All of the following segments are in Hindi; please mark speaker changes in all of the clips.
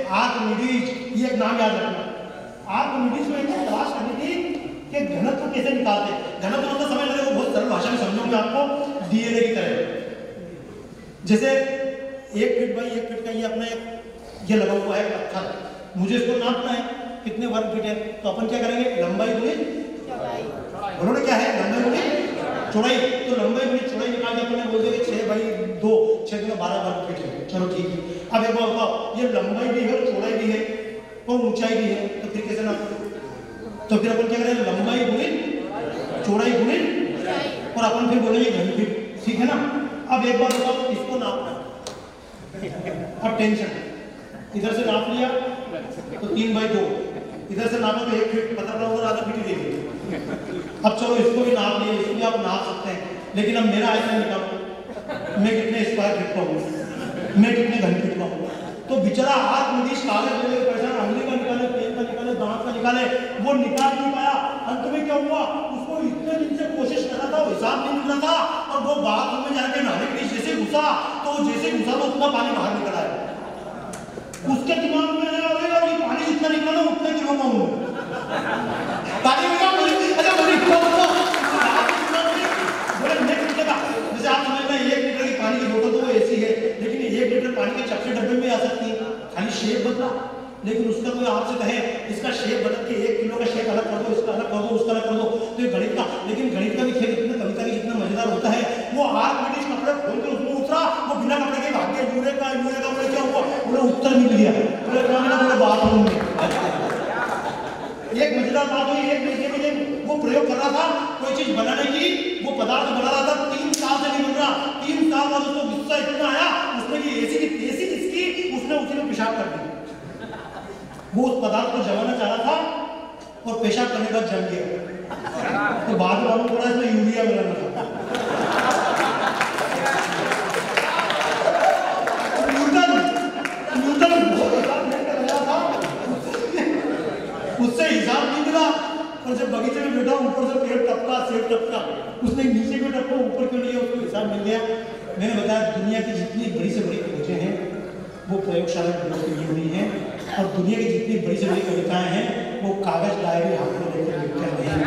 Speaker 1: आर्किमिडीज, ये एक नाम याद रखना। आर्किमिडीज में इनको तलाश करनी थी कि घनत्व कैसे निकालते हैं। घनत्व मतलब समझ रहे हो, बहुत सरल भाषा में समझाऊंगा आपको, डीएनए की तरह। जैसे 1 फीट बाई 1 फीट का ये अपना ये लगा हुआ है पत्थर, मुझे इसको नापना है कितने वर्ग फीट है, तो अपन क्या करेंगे, लंबाई गुनी उन्होंने क्या है, लंबाई गुनी चौड़ाई, तो लंबाई गुनी चौड़ाई निकाल के अपने बोल देंगे 6/2, 6 × 12 वर्ग फीट है। चलो ठीक है। अब एक बार बताओ, ये लंबाई भी है, चौड़ाई भी है और ऊंचाई भी है, तो फिर कैसे नाप, तो फिर अपन क्या करेंगे, लंबाई गुनी चौड़ाई गुनी और अपन फिर बोलेंगे घन फीट, ठीक है ना। अब एक बार बताओ, इसको नापना, अब टेंशन, इधर से नाप लिया तो 3/2, इधर से नापा तो 1 फीट, पता चला उधर आधा फीट ही दे दिया। अब चलो इसको भी नाप लिया, इसको भी आप नाप सकते हैं, लेकिन अब मेरा आयतन निकालो, मैं कितने स्क्वायर फीट का हूँ, मैं कितने घन फीट का हूँ। तो बेचारा आर्किमिडीज कागज लेके परेशान, अंगली का निकाले, पेन का निकाले, दांत का निकाले, वो निकाल नहीं पाया। अंत में क्या हुआ, उसको इतने दिन से कोशिश कर रहा था, वो हिसाब नहीं मिल रहा था, और वो बाथरूम में जाके नहाने के लिए जैसे घुसा, तो जैसे घुसा तो उतना पानी बाहर निकल आया। उसके दिमाग में आया, अरे ये पानी जितना निकला ना उतने किलो का हूँ, पानी में क्या बोले, अच्छा बोले मैं कितने का, जैसे आप समझ रहे हैं 1 लीटर की पानी की बोतल तो वो ऐसी है, लेकिन 1 लीटर पानी के चपटे डब्बे में आ सकती है, खाली शेप बदला। लेकिन उसका कोई आपसे कहे इसका शेप बदल के 1 किलो का शेप अलग कर दो, इसका अलग कर दो, उसका अलग कर दो, तो ये गणित का, लेकिन गणित का भी खेल इतना, कविता भी जितना मजेदार होता है। वो आर्किमिडीज कपड़े खोल के उसमें उतरा, वो बिना कपड़े के भाग गया, यूरे का बोले क्या हुआ, बोले उत्तर मिल गया, बोले बाथरूम में। एक मजेदार बात हुई, एक लड़के में वो प्रयोग कर रहा था कोई चीज बनाने की, वो पदार्थ बना रहा था, 3 साल से नहीं बन रहा, 3 साल बाद उसको गुस्सा इतना आया, उसने की ऐसी की तेजी इसकी, उसने उसी में पेशाब कर दिया। वो उस पदार्थ को जमाना चाह रहा था और पेशाब करने का जम गया, तो बाद में मालूम पड़ा इसमें यूरिया मिलाना था। उससे हिसाब नहीं मिला, और जब बगीचे में बैठा ऊपर से पेड़ टपका, सेब टपका, उसने नीचे में टपका, ऊपर क्यों नहीं, उसको हिसाब मिल गया। मैंने बताया दुनिया की जितनी बड़ी से बड़ी खोजें हैं वो प्रयोगशाला में हुई हैं, और दुनिया की जितनी बड़ी से बड़ी कविताएं हैं वो कागज डायरी हाथ में लेकर लिखकर नहीं हुई हैं।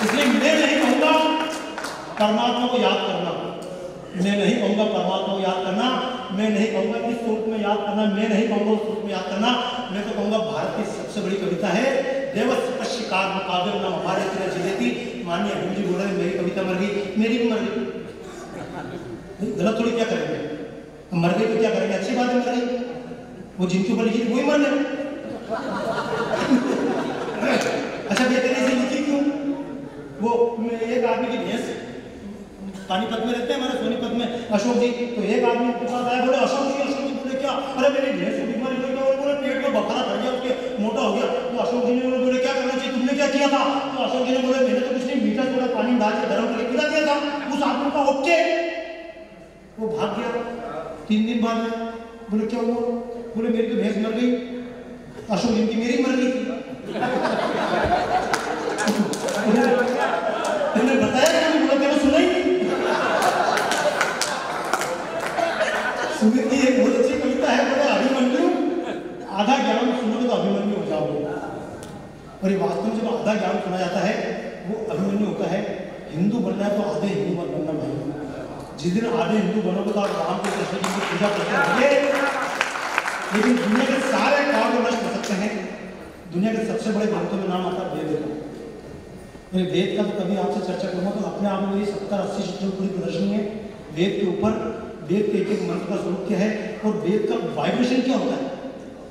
Speaker 1: इसलिए मैं नहीं कहूँगा परमात्मा को याद करना, मैं नहीं कहूँगा परमात्मा को याद करना, मैं नहीं कहूँगा इस स्वरूप में याद करना, मैं नहीं कहूँगा उस स्वरूप में याद करना, मैं तो कहूँगा भारत की सबसे बड़ी कविता है देवस्य पश्चिकार मुकाबिल न हमारे तरह जिलेती। माननीय अभिमन्यु जी बोल रहे मेरी कविता मर गई, मेरी भी मर गई, गलत थोड़ी, क्या करेंगे, मर गई तो क्या करेंगे, अच्छी बात है मर गई, वो जिनके ऊपर लिखी वही मर गए। अच्छा बेहतरीन से लिखी क्यों, वो एक आदमी की भैंस पानीपत में रहते हैं हमारे सोनीपत में अशोक जी, तो एक आदमी के पास आया, बोले अशोक जी बोले क्या, अरे मेरी भैंस की बीमारी हुई, तो बोले पेट में बखरा पड़ गया, उसके मोटा हो गया। तो अशोक जी ने बोले क्या करना चाहिए, तुमने क्या किया था, तो अशोक जी ने बोले मैंने तो कुछ नहीं, मीठा थोड़ा पानी डाल के गर्म करके पिला दिया था। उस आदमी का ओके, वो भाग गया। 3 दिन बाद बोले क्या हुआ, बोले मेरी तो भैंस मर गई। अशोक जी की मेरी मर गई थी। तुमने बताया कि बोला मैंने सुना ही नहीं। सुमित की एक बहुत अच्छी कविता है, बोले अभिमन्यु आधा ज्ञान सुनोगे तो अभिमन्यु हो जाओगे, और ये वास्तव में जब आधा ज्ञान सुना जाता है वो अभिमन्यु होता है। हिंदू बनना है तो आधे हिंदू बनना भाई, जिस दिन आधे हिंदू बनोगे तो आप राम के कृष्ण जी की पूजा करते होंगे, लेकिन दुनिया के सारे काम को नष्ट कर सकते हैं। दुनिया के सबसे बड़े ग्रंथों में नाम आता है वेद का। मैं वेद का तो कभी आपसे चर्चा करूँगा, तो अपने आप में मेरी 70-80 चित्रों पूरी प्रदर्शनी है वेद के ऊपर, वेद के एक मंत्र का स्वरूप क्या है और वेद का वाइब्रेशन क्या होता है।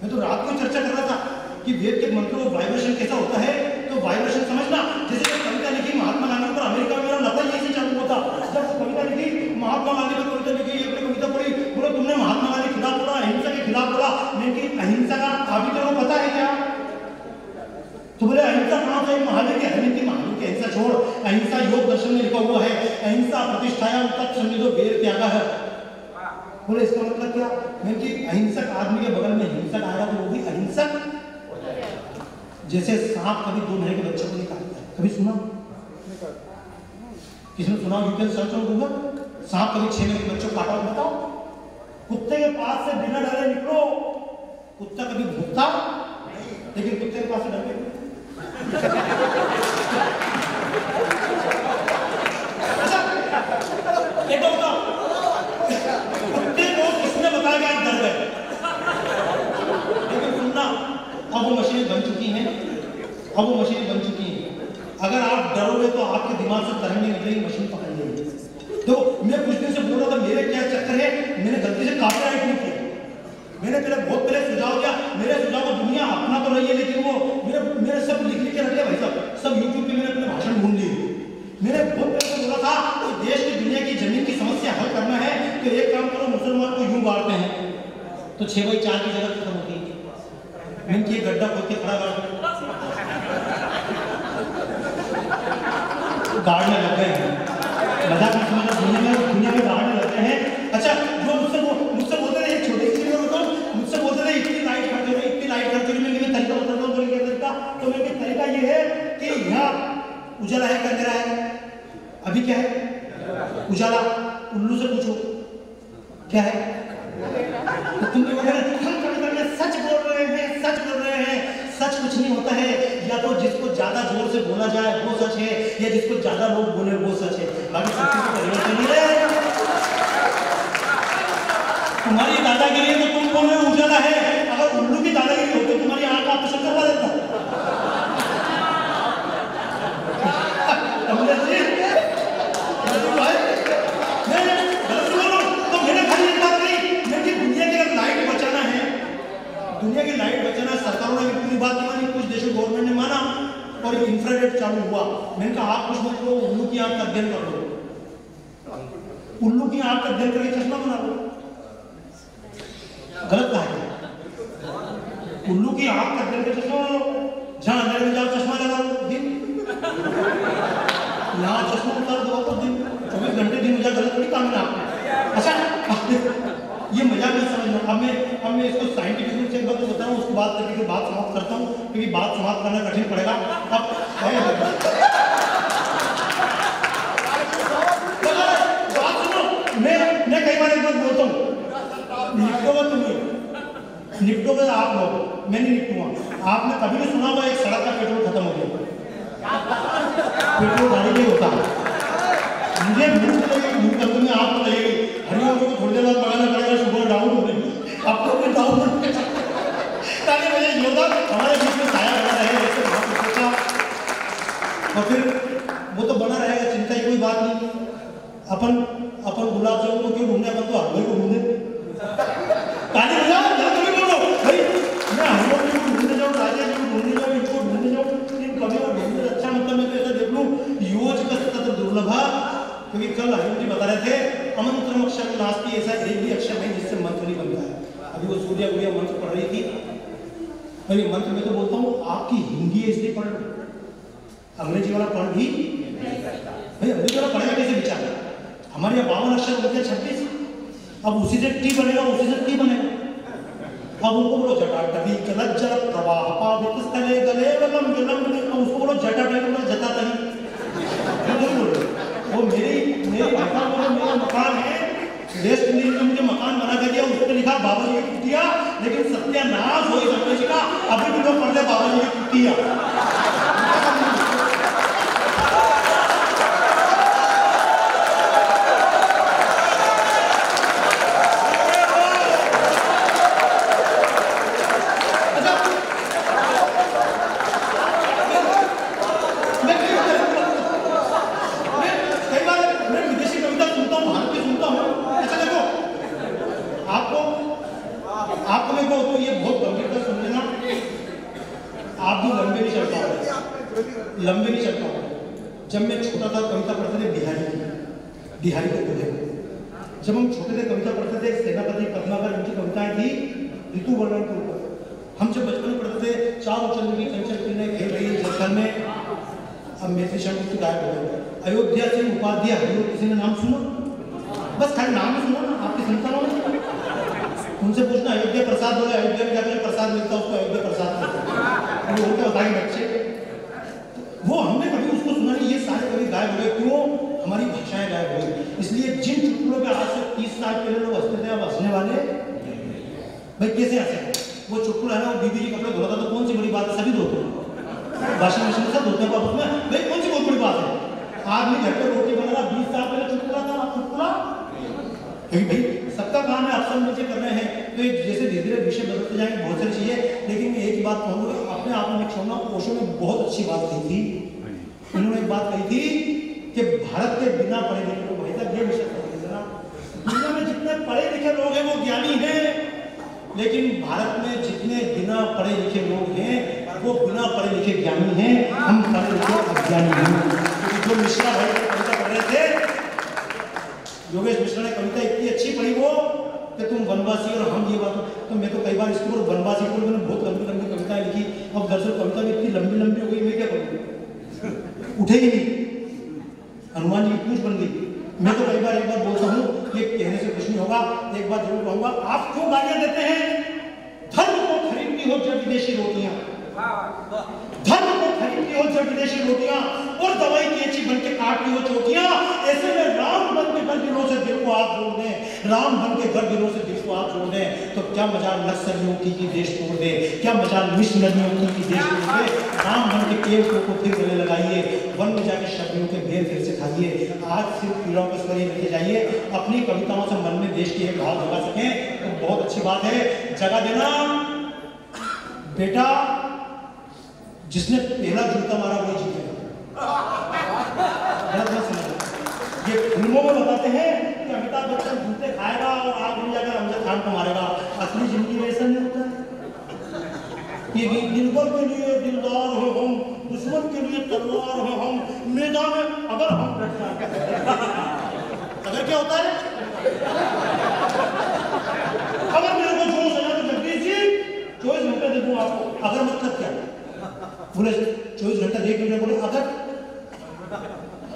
Speaker 1: मैं तो रात को चर्चा कर रहा था कि वेद के मंत्रों का वाइब्रेशन कैसा होता है, तो वाइब्रेशन समझना, जैसे एक कविता लिखी महात्मा गांधी पर, अमेरिका में मेरा लफड़ा यही चालू हुआ था। जब वो कविता लिखी, महात्मा गांधी पर कविता लिखी, अपनी कविता पढ़ी, बोला तुमने महात्मा गांधी के खिलाफ बोला, अहिंसा के खिलाफ बोला, लेकिन अहिंसा का अभी तो पता है क्या, तो बोले अहिंसा कहाँ से, महावीर के हरित की, महावीर की अहिंसा छोड़, अहिंसा योग दर्शन में लिखा हुआ है, अहिंसा प्रतिष्ठाया तत् संविदो वेद त्यागा है। बोले इसका मतलब क्या, क्योंकि अहिंसक आदमी के बगल में हिंसक आएगा तो वो भी अहिंसक। जैसे सांप कभी 2 महीने के बच्चों को नहीं काटता है, कभी सुना, किसने सुना, you can search on Google, सांप कभी 6 महीने बच्चों काटा हो बताओ? कुत्ते के पास से बिना डरे निकलो। कुत्ता कभी भूखता, लेकिन कुत्ते के पास से डर के एक तो बताओ, कुत्ते को किसने बताया कि डर गए? लेकिन सुनना, अब वो मशीनें बन चुकी हैं, अगर आप डरोगे तो आपके दिमाग से तरंगे निकलेगी, मशीन पकड़ लेगी। तो मैं कुछ दिन से बोल रहा था मेरे क्या चक्कर है, मैंने गलती से कॉपीराइट नहीं किया। मैंने बहुत पहले सुझाव दिया, मेरे सुझाव को दुनिया अपना तो रही है, लेकिन वो मेरे सब लिख के रख लिया भाई साहब, सब यूट्यूब पे मैंने अपने भाषण ढूंढ लिए। मैंने बहुत पहले बोला था कि देश की दुनिया की जमीन की समस्या हल करना है तो एक काम करो, मुसलमान को यूं बांटते हैं तो 6x4 की जगह खत्म होती है। मैंने ये गड्ढा खोद के खड़ा कर गाड़ने लग गए हैं, मजाक मत समझना, दुनिया में गाड़ने लगते हैं। अच्छा, जो मुझसे बोलते थे, एक छोटी सी चीज बताऊं, मुझसे बोलते थे इतनी लाइट खर्च हो रही, इतनी लाइट खर्च हो रही, मैं तरीका बताता हूँ, बोले क्या तरीका? तो मैं तरीका ये है कि यहाँ उजाला है कि अंधेरा है? अभी क्या है? उजाला। उल्लू से पूछो क्या है? तो तुम हम कभी सच बोल रहे हैं, सच कुछ नहीं होता है। या तो जिसको ज्यादा जोर से बोला जाए वो सच है, या जिसको ज्यादा लोग बोले वो सच है, बाकी सच को परिवर्तन नहीं है। तुम्हारी दादागिरी है तो तुम बोल रहे हो उजाला है, अगर उल्लू की दादागिरी होती तो तुम्हारी आंख ऑपरेशन करवा देता। दुनिया की लाइट बचाना, सरकारों ने पूरी बात नहीं मानी, कुछ देशों गवर्नमेंट ने माना और इंफ्रारेड चालू हुआ। मैंने कहा आप कुछ मत करो, उल्लू की आंख का अध्ययन कर लो, उल्लू की आंख का अध्ययन करके चश्मा बना लो। गलत कहा है, उल्लू की आंख का अध्ययन करके चश्मा बना लो। जहां अंदर में जाओ चश्मा लगा लो दिन, यहाँ चश्मा उतार दो तो दिन 24 घंटे दिन मुझे गलत नहीं काम है आपने। अच्छा ये मजाक नहीं समझना। अब मैं इसको साइंटिफिक रूप से एक बात तो बता रहा हूँ, उसको बात करके बात समाप्त करता हूँ, क्योंकि बात समाप्त करना कठिन पड़ेगा। अब बात सुनो, मैं कई बार एक बात बोलता हूँ, निपटोगे तुम, निपटोगे आप लोग, मैं नहीं निपटूंगा। आपने कभी भी सुना होगा एक सड़क का पेट्रोल खत्म हो गया, पेट्रोल गाड़ी नहीं होता। मुझे में आपको लगेगी हरिओम को थोड़ी देर बाद लगाना पड़ेगा, सुबह डाउन हो गई, आपको भी डाउन ताकि मुझे योगदान हमारे बीच में साया बना रहे, ऐसे बहुत कुछ था। और फिर वो तो बना रहेगा, चिंता की कोई बात नहीं। अपन गुलाब जामुन को क्यों ढूंढे, अपन तो हलवे को ढूंढे। ताली बजाओ, जल्दी भी बोलो भाई, मैं हलवे को ढूंढने जाऊँ, राजा को ढूंढने जाऊँ, इनको ढूंढने जाऊँ, इन कभी और ढूंढने अच्छा मतलब मैं तो ऐसा देख लूँ योज का सतत दुर्लभा। क्योंकि कल हरिओम जी बता रहे थे अमंत्रम अक्षर नास्ति, ऐसा एक भी अक्षर नहीं जिससे मंत्र नहीं बनता है। अभी वो सूर्या गुड़िया मंत्र पढ़ रही थी, मैं मंत्र में तो बोलता हूँ आपकी हिंदी है इसलिए पढ़ लो, अंग्रेजी वाला पढ़ भी भाई, अंग्रेजी वाला पढ़ेगा कैसे बेचारा? हमारे यहाँ 52 अक्षर होते हैं, 36, अब उसी से टी बनेगा, उसी से टी बनेगा। अब उनको बोलो जटा टवी कलज्जल प्रवाह पावित स्थले गले वलम जलम, अब उसको बोलो जटा टवी, बोलो जटा टवी। वो मेरी भाषा में मेरा मकान है, वेस्ट इंडीज में मुझे मकान बना कर दिया, उस पर लिखा बाबा जी की कुटिया, लेकिन सत्यानाश हो सकते का अभी भी लोग पढ़ते बाबा जी की कुटिया। लंबे नहीं चलता हूँ। जब मैं छोटा था कविता पढ़ते थे बिहारी के दूल्हे। जब हम छोटे थे कविता पढ़ते थे, सेनापति पद्माकर इनकी कविताएं थी ऋतु वर्णन के ऊपर। हम जब बचपन में पढ़ते थे चारों चंद्र की चंचल किरणें खेल रही है जंगल में, अब मेरे शब्द की गायब हो गए। अयोध्या से उपाध्याय हरिओम, किसी ने नाम सुना? बस खाली नाम ही सुना ना, आपकी संतानों ने। उनसे पूछना अयोध्या प्रसाद बोले, अयोध्या में जाकर प्रसाद मिलता है, उसको अयोध्या प्रसाद मिलता है, उनके बताएंगे बच्चे। वो हमने कभी उसको सुना नहीं। ये सारे कभी गायब हो गए, क्यों? हमारी भाषाएं गायब हो गई। इसलिए जिन भाई कैसे हंसे? वो चुटकुला है ना, वो बीबी के कपड़े धोता तो कौन सी बड़ी बात है, सभी धोते हैं, वाशिंग मशीन में सब धोते हैं आपस में, भाई कौन सी बहुत बड़ी बात है? आदमी घर पे रोटी बना रहा, 20 साल पहले चुटकुला था, चुटकुला भाई सबका काम है, अक्सर नीचे कर रहे हैं। तो जैसे धीरे धीरे विषय बदलते जाएंगे बहुत सारी चीजें, लेकिन मैं एक ही बात कहूँगा, अपने आप में छोड़ना। ओशो ने बहुत अच्छी बात कही थी, उन्होंने एक बात कही थी कि भारत के बिना पढ़े लिखे लोग, भाई साहब ये विषय जरा, दुनिया में जितने पढ़े लिखे लोग हैं वो ज्ञानी हैं, लेकिन भारत में जितने बिना पढ़े लिखे लोग हैं वो बिना पढ़े लिखे ज्ञानी हैं, हम पढ़े लिखे अज्ञानी हैं। जो मिश्रा भाई कविता पढ़ रहे थे, योगेश मिश्रा ने कविता इतनी अच्छी पढ़ी वो कि तुम वनवासी और हम ये बात, तो मैं तो कई बार इसके ऊपर वनवासी को मैंने बहुत लंबी लंबी कविताएं लिखी, अब दरअसल कविता भी इतनी लंबी लंबी हो गई, मैं क्या करूँ, उठे ही नहीं, हनुमान जी की पूंछ बन गई। मैं तो कई बार एक बार बोलता हूँ, ये कहने से कुछ नहीं होगा, एक बात जरूर कहूँगा, आप क्यों गालियां देते हैं? धर्म को खरीदनी हो जब विदेशी रोटियां, धर्म को खरीदनी हो जब विदेशी रोटियां, और दवाई की अच्छी बन के काटनी हो चोटियां, ऐसे में राम बन के घर दिलों से दिल को आप जोड़ दें, राम बन के घर दिलों से दिल को आप जोड़ दें, तो क्या मजाल नक्सलियों की देश तोड़ दे, क्या मजाल मिशनरियों की देश तोड़ दे, राम बन के पेड़ को फिर गले लगाइए, वन में जाके शब्दों के बेर फिर से खाइए। आज सिर्फ पीड़ों को स्वर लेके जाइए, अपनी कविताओं से मन में देश के एक भाव जगा सकें तो बहुत अच्छी बात है। जगह देना बेटा, जिसने पहला जूता मारा वो जीतेगा। ये फिल्मों में बताते हैं कि अमिताभ बच्चन जूते खाएगा और आग में जाकर अमजद खान को मारेगा, असली जिंदगी में ऐसा नहीं होता है। ये दिलबर के लिए दिलदार हो हम, दुश्मन के लिए तलवार हो हम, मैदान में अगर हम अगर क्या होता है, अगर मेरे को जो सजा तो जगदीश जी 24 घंटे दे दूं आपको, अगर मतलब क्या बोले 24 घंटा देख के बोले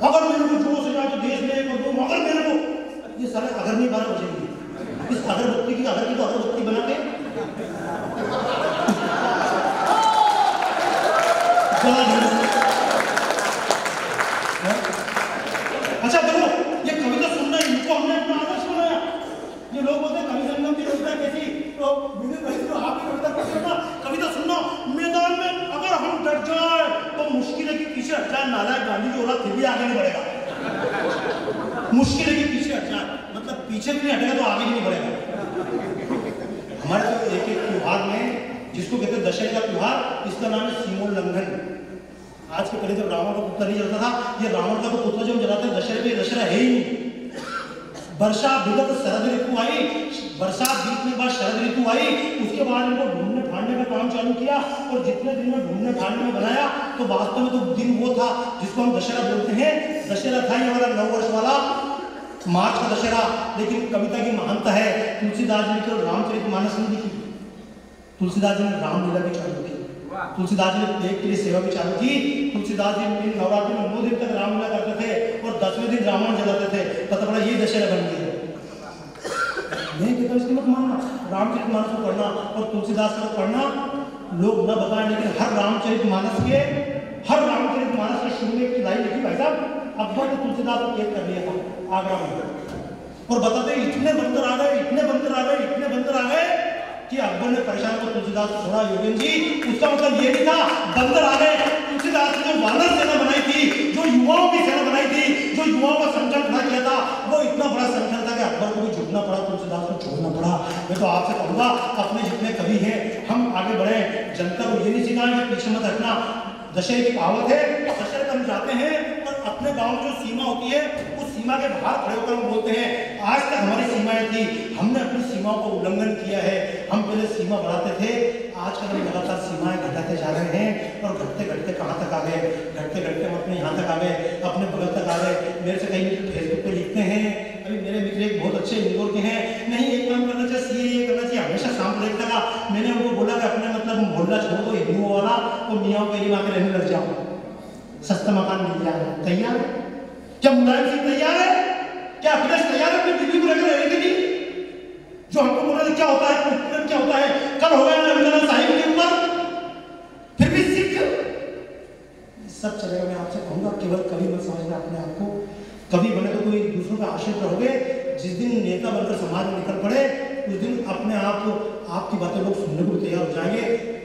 Speaker 1: अगर मेरे को जो सजा तो देश में कर दूं, अगर मेरे को, ये सारे अगर नहीं 12 बजेंगे, इस अगरबत्ती की अगर की तो अगरबत्ती बना के अच्छा देखो, ये कविता सुनना, इनको हमने अपना आदर्श बनाया। ये लोग बोलते हैं कवि संगम की कविता कैसी, तो आपकी कविता सुनना, मैदान में अगर हम डट जाए तो मुश्किल है कि पीछे हट जाए, नालायक गांधी की औलाद फिर भी आगे नहीं बढ़ेगा। मुश्किल है कि पीछे हट जाए, मतलब पीछे भी नहीं हटेगा तो आगे भी नहीं बढ़ेगा। हमारे तो एक एक त्योहार में, जिसको कहते हैं दशहरे का त्योहार, इसका नाम है सीमोल्लंघन। आज के पहले जब रावण का पुतला नहीं जलता था, ये रावण का तो पुतला जो हम जलाते हैं दशहरे पे, दशहरा है ही नहीं। वर्षा विगत शरद ऋतु आई, बरसात बीतने के बाद शरद ऋतु आई, उसके बाद इनको ढूंढने फाड़ने का काम चालू किया, और जितने दिन में ढूंढने फाड़ने में बनाया तो वास्तव में तो दिन वो था जिसको हम दशहरा बोलते हैं। दशहरा था ये वाला 9 वर्ष वाला मार्च का दशहरा, लेकिन कविता की महानता है। तुलसीदास जी ने केवल रामचरितमानस नहीं लिखी, तुलसीदास जी ने रामलीला भी चालू की, तुलसीदास जी ने प्लेग के लिए सेवा भी चालू की। तुलसीदास जी इन नवरात्रि में 9 दिन तक रामलीला करते थे और 10वें दिन रावण जलाते थे, पता पड़ा ये दशहरा बन गया। नहीं कहता इसकी मत मानना, रामचरितमानस को पढ़ना और तुलसीदास को पढ़ना, लोग न बताएं, लेकिन हर रामचरितमानस के शुरू में एक लाइन लिखी, भाई साहब अकबर ने तुलसीदास को कैद कर लिया था आगरा में, और बताते इतने बंदर आ गए, इतने बंदर आ गए, इतने बंदर आ गए कि अकबर ने परेशान को तुलसीदास को छोड़ा। योगेन जी, उसका मतलब ये नहीं था बंदर आ गए, तुलसीदास ने जो वानर सेना बनाई थी, जो युवाओं की सेना बनाई थी, जो युवाओं का संगठन खड़ा किया था, वो इतना बड़ा संगठन था कि अकबर को भी झुकना पड़ा, तुलसीदास को छोड़ना पड़ा। मैं तो आपसे कहूँगा, अपने जितने कवि हैं हम आगे बढ़े, जनता को ये नहीं सिखाएं कि पीछे मत हटना। दशहरे की कहावत है, दशहरे हम जाते हैं और अपने गांव जो सीमा होती है उस सीमा के बाहर खड़े होकर हम बोलते हैं आज तक हमारी सीमाएं थी, हमने अपनी सीमाओं को उल्लंघन किया है, हम पहले सीमा बढ़ाते थे, आजकल हम लगातार सीमाएं घटाते जा रहे हैं, और घटते घटते कहाँ तक आ गए, घटते घटते हम अपने यहाँ तक आ गए, अपने बगल तक आ गए। मेरे से कई मित्र फेसबुक पे लिखते हैं, अभी मेरे मित्र एक बहुत अच्छे इंदौर के हैं, नहीं एक काम करना चाहिए, सीए ये करना चाहिए, हमेशा सांप्रदायिकता का। मैंने उनको बोला कि अपने मतलब मोहल्ला छोड़ दो हिंदुओं वाला, तो मियाँ के लिए आकर रहने लग जाओ, सस्ता मकान मिल जाएगा। तैयार है क्या मुलायम सिंह? तैयार है क्या? अखिलेश तैयार है अपनी बीवी को लेकर रहने के लिए? जो हमको बोला क्या होता है, उत्पीड़न क्या होता है, कल हो गया नबीना साहिब के ऊपर, फिर भी सिख सब चलेगा। मैं आपसे कहूंगा केवल कभी मत समझना अपने आप को, कभी बने तो कोई दूसरों का आश्रित रहोगे। जिस दिन नेता बनकर समाज में निकल पड़े उस दिन अपने अपने आप आपकी बातें लोग सुनने को तैयार हो जाएंगे।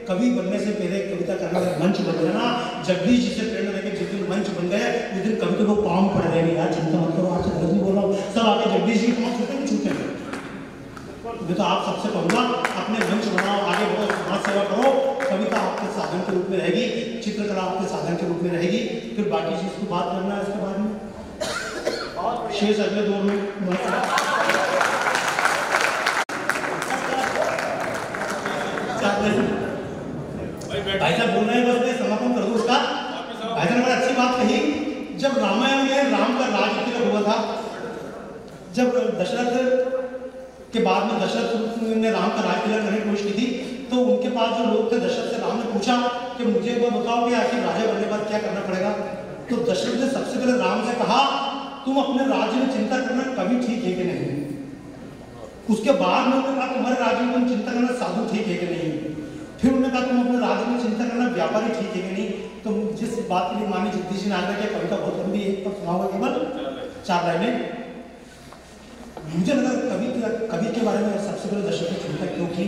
Speaker 1: कवि बनने से पहले कविता करने का मंच बन जाना। जगदीश जी से प्रेरणा लेके जिस दिन मंच बन गए उस दिन कवि को पाँव पड़ रहे हैं, यार चिंता मत करो, आपसे गलत नहीं बोल रहा हूँ, सब आके जगदीश जी को छूटे नहीं छूटे। मैं तो आप सबसे कहूँगा अपने मंच बनाओ, आगे बढ़ो, समाज सेवा करो। कविता आपके साधन के रूप में रहेगी, चित्रकला आपके साधन के रूप में रहेगी। फिर बाकी चीज की बात करना है इसके बाद में शेष अगले दौर में। भाई साहब बोल रहे हैं, बस मैं समापन कर दूं उसका। भाई साहब ने बड़ी अच्छी बात कही। जब रामायण में राम का राज्य तिलक हुआ था, जब दशरथ के बाद में दशरथ ने राम का राज्य तिलक करने की कोशिश की थी, तो उनके पास जो लोग थे, दशरथ से राम ने पूछा कि मुझे वो बताओ कि आखिर राजा बनने के बाद क्या करना पड़ेगा। तो दशरथ ने सबसे पहले राम से कहा, तुम अपने राज्य में चिंता करना कभी ठीक है कि नहीं। उसके बाद में उन्होंने कहा, तुम्हारे राज्य में तुम चिंता करना साधु ठीक है कि नहीं। फिर उन्होंने कहा, तुम अपने राज्य में चिंता करना व्यापारी ठीक है कि नहीं। तो जिस बात के लिए मानी जगदीश जी ने आग्रह किया, कविता बहुत लंबी है, तो सुनाऊंगा केवल 4 लाइनें। मुझे लगा कवि के बारे में सबसे पहले दशरथ ने चिंता क्योंकि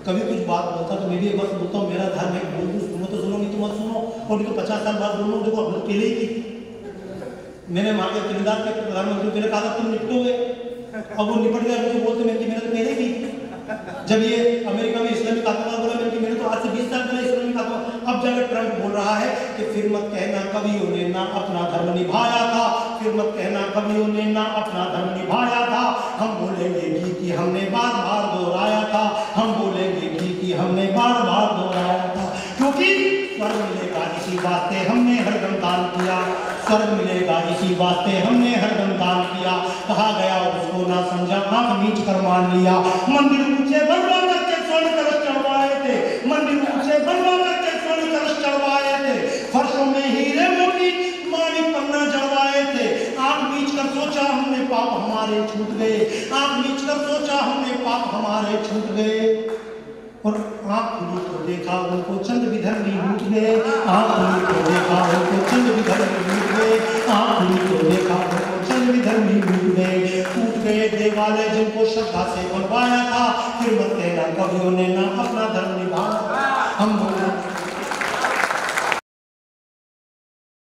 Speaker 1: कभी कुछ बात बोलता तो मैं भी एक बात बोलता हूँ, मेरा धर्म है, बोल दूँ, सुनो तो सुनो, नहीं तो मत सुनो, और नहीं तो 50 साल बाद बोल लो। देखो हम लोग पहले ही की, मैंने वहाँ के किरदार के प्रधानमंत्री ने कहा था तुम निपटोगे, अब वो निपट गया, मुझे बोलते मैंने तो पहले की। जब ये अमेरिका में इस्लामिक आतंकवाद बोला, मैंने तो आज से 20 साल पहले इस्लामिक आतंकवाद। अब जाकर ट्रंप बोल रहा है कि फिर मत कहना कवियों ने ना अपना धर्म निभाया था, फिर मत कहना कवियों ने ना अपना धर्म निभाया था। हम बोलेंगे कि हमने बार बार दोहराया था, हम बोलेंगे कि हमने बार बार दोहराया था। क्योंकि स्वर्ग मिलेगा इसी वास्ते हमने हरदम दान किया, स्वर्ग मिलेगा इसी वास्ते हमने हरदम दान किया। कहा गया उसको ना समझा, आंख मीच कर मान लिया। मंदिर ऊंचे बनवा करके स्वर्ण कलश चढ़वाए थे, मंदिर ऊंचे बनवा करके स्वर्ण कलश चढ़वाए थे, फर्शों में हीरे मोती मानिक पन्ना जड़वाए थे। आंख मीच कर सोचा हमने पाप हमारे छूट गए, आंख मीच कर सोचा हमने पाप हमारे छूट गए। और आंख खुली तो देखा उनको चंद विधर्मी लूट गए, आंख खुली तो देखा उनको चंद विधर्मी लूट गए, आंख खुली तो देखा उनको चंद विधर्मी लूट गए। टूट गए देवालय जिनको श्रद्धा से बनवाया था, फिर मत कहना कवियों ने ना अपना धर्म निभाया। हम